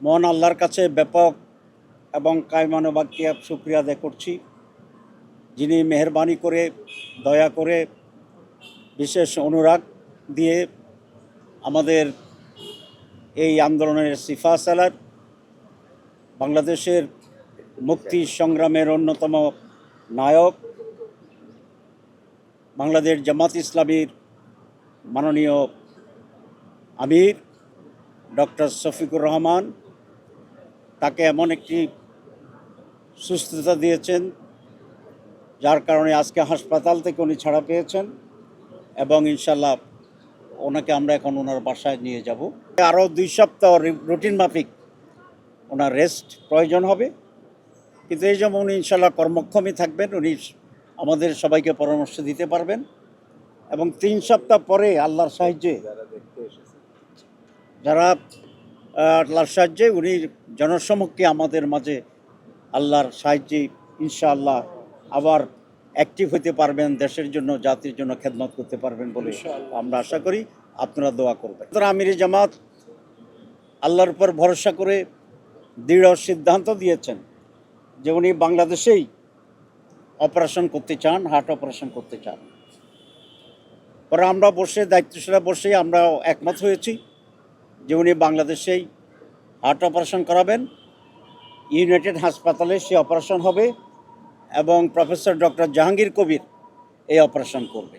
মহান আল্লাহর কাছে ব্যাপক এবং কায়মানুবাক্যে শুকরিয়া আদায় করছি, যিনি মেহেরবানি করে দয়া করে বিশেষ অনুরাগ দিয়ে আমাদের এই আন্দোলনের সিফা সালার বাংলাদেশের মুক্তি সংগ্রামের অন্যতম নায়ক বাংলাদেশ জামাত ইসলামীর মাননীয় আমির ডক্টর শফিকুর রহমান তাকে এমন একটি সুস্থতা দিয়েছেন যার কারণে আজকে হাসপাতাল থেকে উনি ছাড়া পেয়েছেন এবং ইনশাল্লাহ ওনাকে আমরা এখন ওনার বাসায় নিয়ে যাব। আরও 2 সপ্তাহ রুটিন মাফিক ওনার রেস্ট প্রয়োজন হবে, কিন্তু এই জন্য উনি ইনশাল্লাহ কর্মক্ষমই থাকবেন। উনি আমাদের সবাইকে পরামর্শ দিতে পারবেন এবং 3 সপ্তাহ পরে আল্লাহর সাহায্যে আল্লাহর সাহায্যে উনি জনসমক্ষে আমাদের মাঝে আল্লাহর সাহায্যে ইনশাআল্লাহ আবার অ্যাক্টিভ হতে পারবেন, দেশের জন্য জাতির জন্য খেদমত করতে পারবেন বলে আমরা আশা করি। আপনারা দোয়া করবেন। আমির জামাত আল্লাহর উপর ভরসা করে দৃঢ় সিদ্ধান্ত দিয়েছেন যে উনি বাংলাদেশেই অপারেশন করতে চান, হার্ট অপারেশন করতে চান। পরে আমরা দায়িত্বশীলা বসেই আমরা একমত হয়েছি যে উনি বাংলাদেশেই হার্ট অপারেশন করাবেন। ইউনাইটেড হাসপাতালে সে অপারেশন হবে এবং প্রফেসর ডক্টর জাহাঙ্গীর কবির এই অপারেশন করবে।